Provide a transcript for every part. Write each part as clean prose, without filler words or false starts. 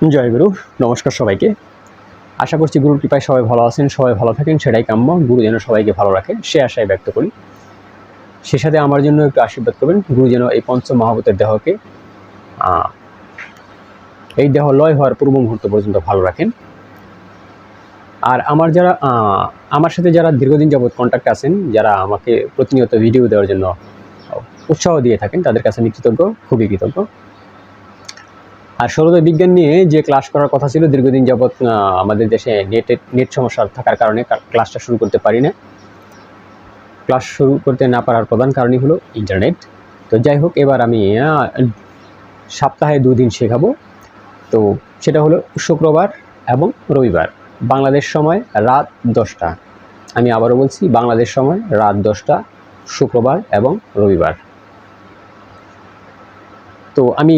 জয়গুরু। নমস্কার সবাইকে। আশা করছি গুরুর কৃপায় সবাই ভালো আছেন, সবাই ভালো থাকেন, সেটাই কাম্য। গুরু যেন সবাইকে ভালো রাখে সে আশায় ব্যক্ত করি। সে সাথে আমার জন্য একটু আশীর্বাদ করবেন, গুরু যেন এই পঞ্চ মহাভূতের দেহকে এই দেহ লয় হওয়ার পূর্ব মুহূর্ত পর্যন্ত ভালো রাখেন। আর আমার সাথে যারা দীর্ঘদিন যাবৎ কন্ট্যাক্টে আছেন, যারা আমাকে প্রতিনিয়ত ভিডিও দেওয়ার জন্য উৎসাহ দিয়ে থাকেন, তাদের কাছে আমি কৃতজ্ঞ, খুবই কৃতজ্ঞ। আর সৌরদয় বিজ্ঞান নিয়ে যে ক্লাস করার কথা ছিল, দীর্ঘদিন যাবৎ আমাদের দেশে নেট সমস্যা থাকার কারণে ক্লাসটা শুরু করতে পারি না। ক্লাস শুরু করতে না পারার প্রধান কারণই হলো ইন্টারনেট। তো যাই হোক, এবার আমি সপ্তাহে 2 দিন শেখাবো। তো সেটা হলো শুক্রবার এবং রবিবার, বাংলাদেশ সময় রাত 10টা। আমি আবারও বলছি, বাংলাদেশ সময় রাত 10টা, শুক্রবার এবং রবিবার। তো আমি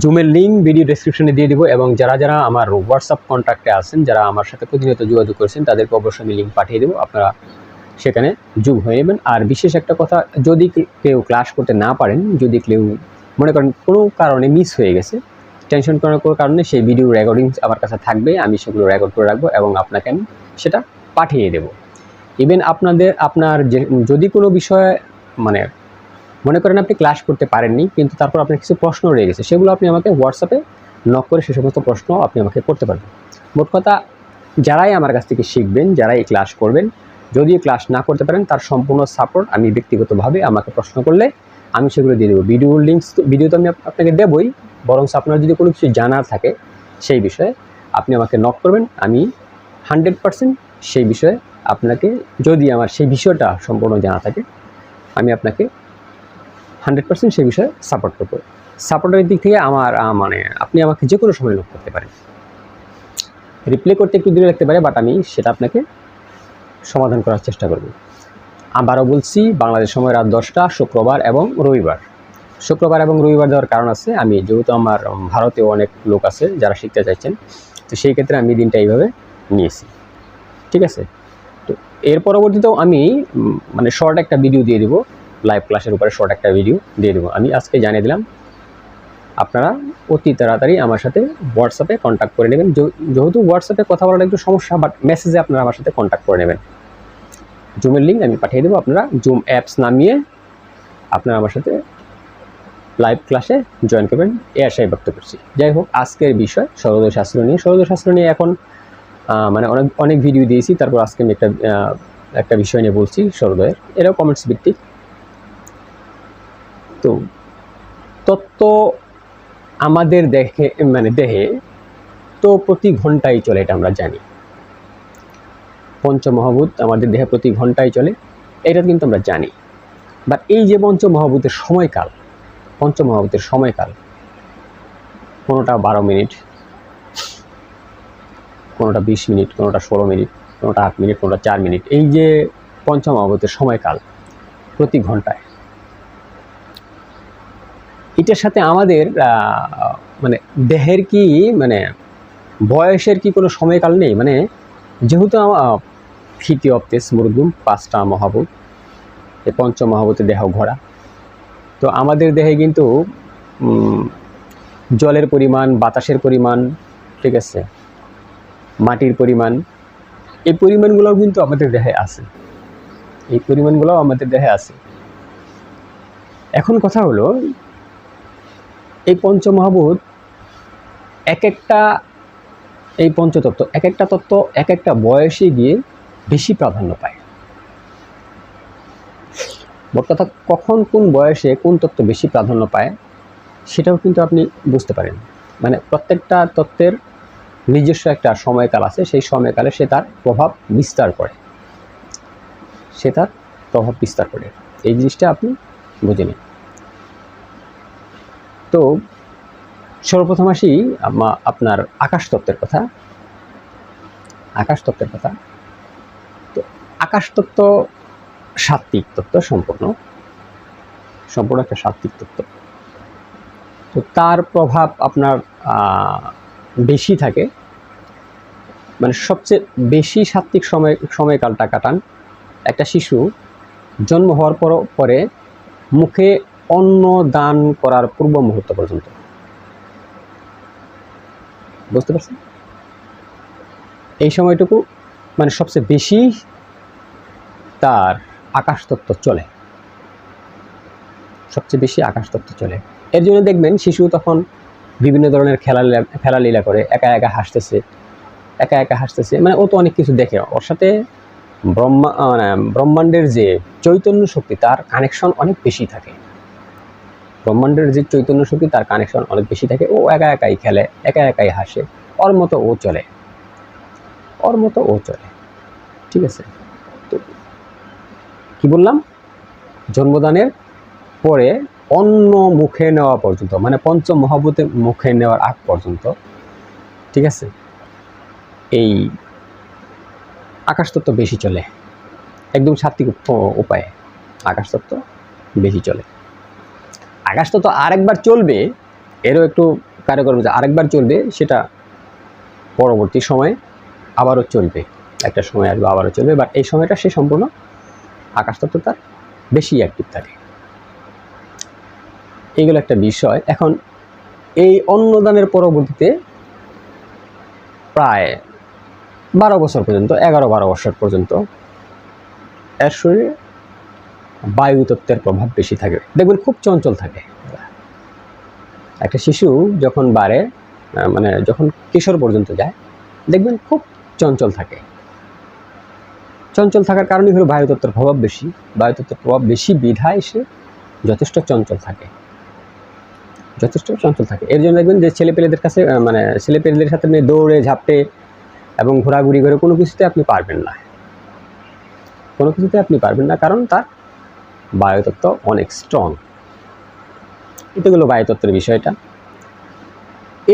জুমের লিঙ্ক ভিডিও ডেসক্রিপশনে দিয়ে দিব, এবং যারা যারা আমার হোয়াটসঅ্যাপ কন্ট্যাক্টে আছেন, যারা আমার সাথে প্রতিনিয়ত যোগাযোগ করেছেন, তাদেরকে অবশ্যই আমি লিঙ্ক পাঠিয়ে দেবো। আপনারা সেখানে যোগ হয়ে নেবেন। আর বিশেষ একটা কথা, যদি কেউ ক্লাস করতে না পারেন, যদি কেউ মনে করেন কোনো কারণে মিস হয়ে গেছে, টেনশন করার কোনো কারণে, সেই ভিডিও রেকর্ডিংস আমার কাছে থাকবে, আমি সেগুলো রেকর্ড করে রাখবো এবং আপনাকে আমি সেটা পাঠিয়ে দেবো। ইভেন আপনার যদি কোনো বিষয়ে মনে করেন আপনি ক্লাস করতে পারেননি, কিন্তু তারপর আপনার কিছু প্রশ্ন রয়ে গেছে, সেগুলো আপনি আমাকে হোয়াটসঅ্যাপে নক করে সে সমস্ত প্রশ্ন আপনি আমাকে করতে পারবেন। মোট কথা, যারাই আমার কাছ থেকে শিখবেন, যারাই ক্লাস করবেন, যদি ক্লাস না করতে পারেন, তার সম্পূর্ণ সাপোর্ট আমি ব্যক্তিগতভাবে আমাকে প্রশ্ন করলে আমি সেগুলো দিয়ে দেবো। ভিডিও তো আমি আপনাকে দেবই, বরং আপনার যদি কোনো কিছু জানার থাকে সেই বিষয়ে আপনি আমাকে নক করবেন। আমি 100% সেই বিষয়ে আপনাকে, যদি আমার সেই বিষয়টা সম্পূর্ণ জানা থাকে, আমি আপনাকে 100% সেই বিষয়ে সাপোর্ট করবো। সাপোর্টের দিক থেকে আমার আপনি আমাকে যে কোনো সময় নক করতে পারেন। রিপ্লাই করতে একটু দূরে রাখতে পারে, বাট আমি সেটা আপনাকে সমাধান করার চেষ্টা করব। আবারও বলছি, বাংলাদেশ সময় রাত 10টা, শুক্রবার এবং রবিবার। শুক্রবার এবং রবিবার দেওয়ার কারণ আছে, আমি যেহেতু আমার ভারতেও অনেক লোক আছে যারা শিখতে চাইছেন, তো সেই ক্ষেত্রে আমি দিনটা এইভাবে নিয়েছি। ঠিক আছে? তো এর পরবর্তীতেও আমি শর্ট একটা ভিডিও দিয়ে দেবো, লাইভ ক্লাসের উপরে শর্ট একটা ভিডিও দিয়ে দেবো। আমি আজকে জানিয়ে দিলাম, আপনারা অতি তাড়াতাড়ি আমার সাথে হোয়াটসঅ্যাপে কন্ট্যাক্ট করে নেবেন। যেহেতু হোয়াটসঅ্যাপে কথা বলাটা একটু সমস্যা, বাট মেসেজে আপনারা আমার সাথে কন্ট্যাক্ট করে নেবেন। জুমের লিঙ্ক আমি পাঠিয়ে দেবো, আপনারা জুম অ্যাপস নামিয়ে আপনারা আমার সাথে লাইভ ক্লাসে জয়েন করবেন, এ আশায় ব্যক্ত করছি। যাই হোক, আজকের বিষয় সৌরদয় শাস্ত্র নিয়ে। সৌরদয় শাস্ত্র নিয়ে এখন অনেক ভিডিও দিয়েছি, তারপর আজকে আমি একটা বিষয় নিয়ে বলছি সৌরদয়ের। এরাও কমেন্টস ভিত্তিক। তো তত্ত্ব আমাদের দেহে তো প্রতি ঘন্টায় চলে, এটা আমরা জানি। পঞ্চমহাভূত আমাদের দেহে প্রতি ঘন্টায় চলে, এটা কিন্তু আমরা জানি। বাট এই যে পঞ্চমহাভূতের সময়কাল, কোনোটা 12 মিনিট, কোনোটা 20 মিনিট, কোনোটা 16 মিনিট, কোনোটা 8 মিনিট, কোনোটা 4 মিনিট, এই যে পঞ্চমহাভূতের সময়কাল প্রতি ঘন্টায়, এটার সাথে আমাদের দেহের কি বয়সের কি কোনো সময়কাল নেই? যেহেতু ফিতি অপ্তেস মুরগুম 5টা মহাভূত, এই পঞ্চমহাভূতে দেহ ঘোরা। তো আমাদের দেহে কিন্তু জলের পরিমাণ, বাতাসের পরিমাণ, ঠিক আছে, মাটির পরিমাণ, এই পরিমাণগুলোও কিন্তু আমাদের দেহে আছে। এখন কথা হলো, এই পঞ্চমহাভূত এই পঞ্চতত্ত্ব এক একটা তত্ত্ব এক একটা বয়সে গিয়ে বেশি প্রাধান্য পায়। মোট কথা, কখন কোন বয়সে কোন তত্ত্ব বেশি প্রাধান্য পায় সেটাও কিন্তু আপনি বুঝতে পারেন। প্রত্যেকটা তত্ত্বের নিজস্ব একটা সময়কাল আছে, সেই সময়কালে সে তার প্রভাব বিস্তার করে। এই জিনিসটা আপনি বুঝে নিন। তো সর্বপ্রথম আসি আপনার আকাশতত্ত্বের কথা। তো আকাশতত্ত্ব সাত্ত্বিক তত্ত্ব, সম্পূর্ণ একটা সাত্ত্বিক তত্ত্ব। তো তার প্রভাব আপনার বেশি থাকে, সবচেয়ে বেশি সাত্ত্বিক সময়কালটা কাটান একটা শিশু জন্ম হওয়ার পরে মুখে অন্ন দান করার পূর্ব মুহূর্ত পর্যন্ত। বুঝতে পারছেন? এই সময়টুকু মানে সবচেয়ে বেশি তার আকাশতত্ত্ব চলে, সবচেয়ে বেশি আকাশতত্ত্ব চলে। এর জন্য দেখবেন শিশু তখন বিভিন্ন ধরনের খেলালীলা করে, একা একা হাসতেছে, একা একা হাসতেছে, মানে ও তো অনেক কিছু দেখে, ওর সাথে ব্রহ্মাণ্ডের যে চৈতন্য শক্তি তার কানেকশন অনেক বেশি থাকে। ব্রহ্মাণ্ডের যে চৈতন্য শক্তি তার কানেকশন অনেক বেশি থাকে। ও একা একাই খেলে, একা একাই হাসে, ওর মতো ও চলে, ওর মতো ও চলে। ঠিক আছে? তো কি বললাম, জন্মদানের পরে অন্য মুখে নেওয়া পর্যন্ত, মানে পঞ্চম মহাভূতের মুখে নেওয়ার আগ পর্যন্ত, ঠিক আছে, এই আকাশতত্ত্ব বেশি চলে। একদম সাত্ত্বিক উপায়ে আকাশতত্ত্ব বেশি চলে। আকাশতত্ত্ব আরেকবার চলবে, এরও একটু কার্যকর, আরেকবার চলবে, সেটা পরবর্তী সময়ে আবারও চলবে, একটা সময় আসবে আবারও চলবে, বাট এই সময়টা সে সম্পূর্ণ আকাশতত্ত্ব তার বেশি অ্যাক্টিভ থাকে। এইগুলো একটা বিষয়। এখন এই অন্নদানের পরবর্তীতে প্রায় 12 বছর পর্যন্ত, 11-12 বছর পর্যন্ত এর শরীরে বায়ুতত্ত্বের প্রভাব বেশি থাকে। দেখবেন খুব চঞ্চল থাকে। একটা শিশু যখন বাড়ে, মানে যখন কিশোর পর্যন্ত যায়, দেখবেন খুব চঞ্চল থাকে। চঞ্চল থাকার কারণে হলো বায়ুতত্ত্বের প্রভাব বেশি। বায়ুতত্ত্বের প্রভাব বেশি বিধায় সে যথেষ্ট চঞ্চল থাকে, যথেষ্ট চঞ্চল থাকে। এর জন্য দেখবেন যে ছেলেপেলেদের কাছে, মানে ছেলেপেলেদের সাথে দৌড়ে ঝাপটে এবং ঘোরাঘুরি করে কোনো কিছুতে আপনি পারবেন না, কোনো কিছুতে আপনি পারবেন না, কারণ তার বায়ুতত্ত্ব অনেক স্ট্রং। এটা হলো বায়ুতত্ত্বের বিষয়টা।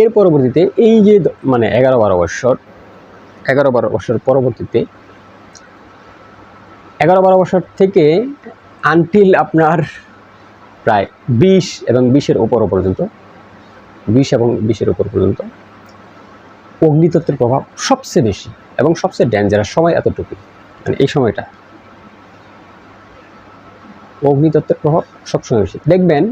এর পরবর্তীতে এই যে মানে 11-12 বছর পরবর্তীতে, 11-12 বছর থেকে আনটিল আপনার প্রায় 20 এবং 20-এর উপর পর্যন্ত, 20 এবং 20-এর উপর পর্যন্ত অগ্নিতত্ত্বের প্রভাব সবচেয়ে বেশি এবং সবচেয়ে ডেঞ্জারাস সময় এতটুকু, মানে এই সময়টা অগ্নিতত্ত্বের প্রভাব সবসময় বেশি। দেখবেন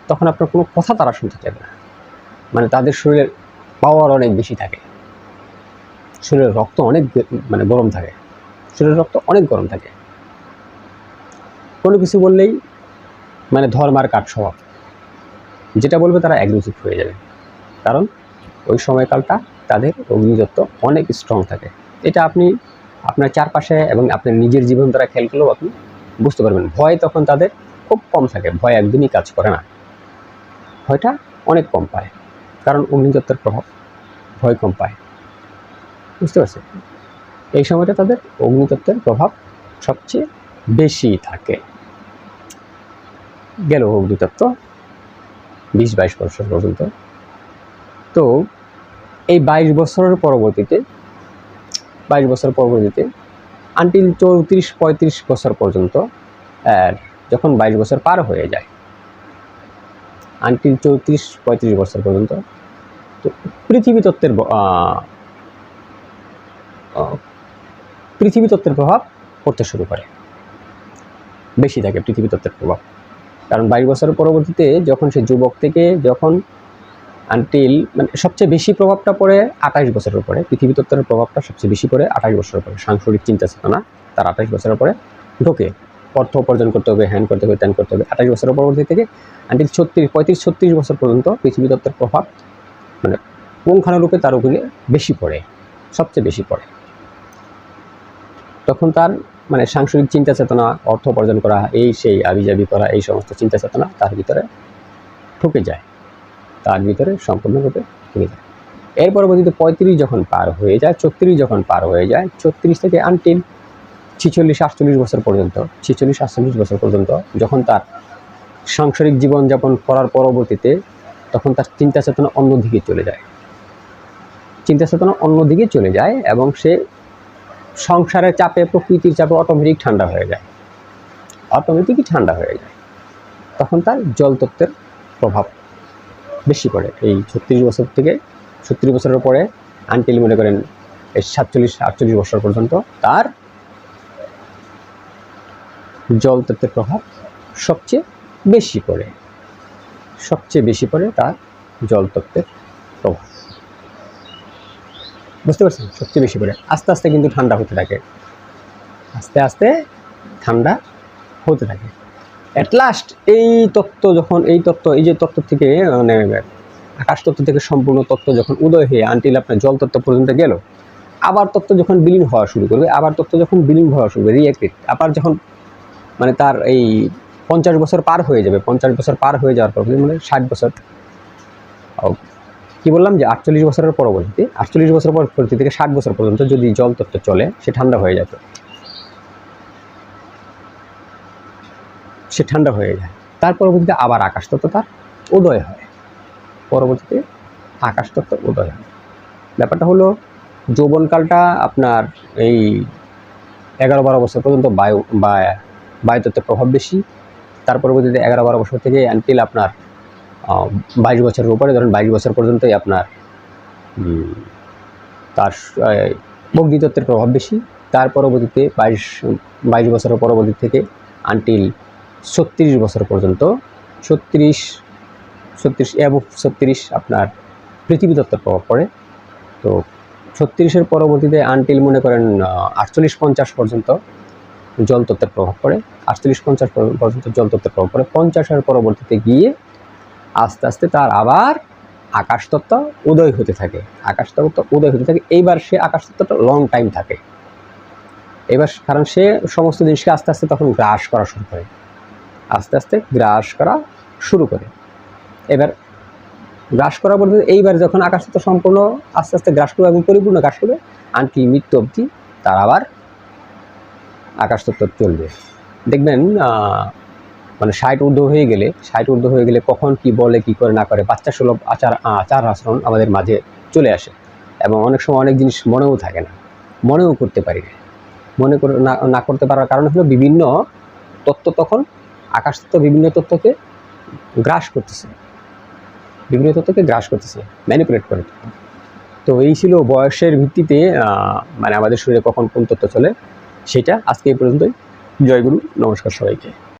তখন আপনার কোনো কথা তারা শুনতে চাইবে না, মানে তাদের শরীরের পাওয়ার অনেক বেশি থাকে, শরীরের রক্ত অনেক মানে গরম থাকে, শরীরের রক্ত অনেক গরম থাকে। কোনো কিছু বললেই মানে ধর্মার কাঠ স্বভাব, যেটা বলবে তারা অ্যাগ্রেসিভ হয়ে যাবে, কারণ ওই সময়কালটা তাদের অগ্নিতত্ত্ব অনেক স্ট্রং থাকে। এটা আপনি আপনার চারপাশে এবং আপনার নিজের জীবন দ্বারা খেয়াল করলেও আপনি বুঝতে পারবেন। ভয় তখন তাদের খুব কম থাকে, ভয় একদমই কাজ করে না, ভয়টা অনেক কম পায়, কারণ অগ্নিতত্ত্বের প্রভাব ভয় কম পায়। বুঝতে পারছেন? এই সময়টা তাদের অগ্নিতত্ত্বের প্রভাব সবচেয়ে বেশি থাকে। গেল অগ্নিতত্ত্ব 20-22 বছর পর্যন্ত। তো এই 22 বছরের পরবর্তীতে, 22 বছর পরবর্তীতে আনটিল 34-35 বছর পর্যন্ত, যখন 22 বছর পার হয়ে যায়, আনটিল 34-35 বছর পর্যন্ত, তো পৃথিবী তত্ত্বের প্রভাব পড়তে শুরু করে, বেশি থাকে পৃথিবী তত্ত্বের প্রভাব। কারণ 22 বছরের পরবর্তীতে যখন সে যুবক থেকে, যখন আনটিল মানে সবচেয়ে বেশি প্রভাবটা পড়ে 28 বছরের পরে, পৃথিবী তত্ত্বের প্রভাবটা সবচেয়ে বেশি পড়ে 28 বছরের পরে। সাংসারিক চিন্তা চেতনা তার 28 বছরের পরে ঢোকে, অর্থ উপার্জন করতে হবে, হ্যান করতে হবে, ত্যান করতে হবে। 28 বছরের পরবর্তী থেকে আনটিল 35-36 বছর পর্যন্ত পৃথিবী তত্ত্বের প্রভাব মানে পুঙ্খানুরূপে তার উপরে বেশি পড়ে, সবচেয়ে বেশি পড়ে। তখন তার মানে সাংসারিক চিন্তা চেতনা, অর্থ উপার্জন করা, এই সেই আবিজাবি করা, এই সমস্ত চিন্তা চেতনা তার ভিতরে ঢুকে যায়, তার ভিতরে সম্পূর্ণরূপে ঢুকে যায়। এর পরবর্তীতে 35 যখন পার হয়ে যায়, 34 যখন পার হয়ে যায়, 34 থেকে আনটিল 46-48 বছর পর্যন্ত, 46-48 বছর পর্যন্ত যখন তার সাংসারিক জীবনযাপন করার পরবর্তীতে, তখন তার চিন্তা চেতনা অন্যদিকে চলে যায়, চিন্তা চেতনা অন্যদিকে চলে যায় এবং সে সংসারের চাপে, প্রকৃতির চাপে অটোমেটিক ঠান্ডা হয়ে যায়, অটোমেটিকই ঠান্ডা হয়ে যায়। তখন তার জলতত্ত্বের প্রভাব বেশি পড়ে। এই 36 বছর থেকে 37 বছরের পরে আনটিল মনে করেন 47-48 বছর পর্যন্ত তার জলতত্ত্বের প্রভাব সবচেয়ে বেশি পড়ে, সবচেয়ে বেশি পড়ে তার জলতত্ত্বের প্রভাব। বুঝতে পারছেন? সবচেয়ে বেশি করে আস্তে আস্তে কিন্তু ঠান্ডা হতে থাকে, আস্তে আস্তে ঠান্ডা হতে থাকে। অ্যাট লাস্ট এই যে তত্ত্ব থেকে মানে আকাশ তত্ত্ব থেকে সম্পূর্ণ তত্ত্ব যখন উদয় হয়ে আনটিল আপনার জল তত্ত্ব পর্যন্ত গেল, আবার তত্ত্ব যখন বিলীন হওয়া শুরু করবে, রিঅ্যাক্টিভ আবার যখন মানে তার এই 50 বছর পার হয়ে যাবে, 50 বছর পার হয়ে যাওয়ার পর মানে 60 বছর, কি বললাম যে 48 বছরের পরবর্তীতে 48 বছর পরবর্তী থেকে 60 বছর পর্যন্ত যদি জল তত্ত্ব চলে, সে ঠান্ডা হয়ে যেত, সে ঠান্ডা হয়ে যায়। তার পরবর্তীতে আবার আকাশ তত্ত্ব তার উদয় হয়, পরবর্তীতে আকাশ তত্ত্ব উদয় হয়। ব্যাপারটা হলো যৌবনকালটা আপনার এই 11-12 বছর পর্যন্ত বায়ুতত্ত্বের প্রভাব বেশি। তার পরবর্তীতে 11-12 বছর থেকে আনটিল আপনার 22 বছরের উপরে, ধরেন 22 বছর পর্যন্তই আপনার তার অগ্নিতত্ত্বের প্রভাব বেশি। তার পরবর্তীতে 22 বছরের পরবর্তী থেকে আনটিল 36 বছর পর্যন্ত, 36 আপনার পৃথিবীতত্ত্বের প্রভাব পড়ে। তো 36-এর পরবর্তীতে আনটিল মনে করেন 48-50 পর্যন্ত জলতত্ত্বের প্রভাব পড়ে, 48-50 পর্যন্ত জলতত্ত্বের প্রভাব পড়ে। 50-এর পরবর্তীতে গিয়ে আস্তে আস্তে তার আবার আকাশতত্ত্ব উদয় হতে থাকে, এইবার সে আকাশতত্ত্বটা লং টাইম থাকে এবার, কারণ সে সমস্ত জিনিসকে আস্তে আস্তে তখন গ্রাস করা শুরু করে, এবার গ্রাস করার পর এইবার যখন আকাশতত্ত্ব সম্পূর্ণ আস্তে আস্তে গ্রাস করবে এবং পরিপূর্ণ গ্রাস করবে, আনটিল মৃত্যু অবধি তার আবার আকাশতত্ত্ব চলবে। দেখবেন মানে 60 ঊর্ধ্ব হয়ে গেলে কখন কি বলে, কি করে না করে, বাচ্চা সুলভ আচার আচরণ আমাদের মাঝে চলে আসে, এবং অনেক সময় অনেক জিনিস মনেও থাকে না, মনেও করতে পারি না। না করতে পারার কারণ হলো বিভিন্ন তত্ত্ব তখন আকাশতত্ত্ব বিভিন্ন তত্ত্বকে গ্রাস করতেছে, ম্যানিপুলেট করে। তো এই ছিল বয়সের ভিত্তিতে মানে আমাদের শরীরে কখন কোন তত্ত্ব চলে, সেটা আজকে এই পর্যন্তই। জয় গুরু, নমস্কার সবাইকে।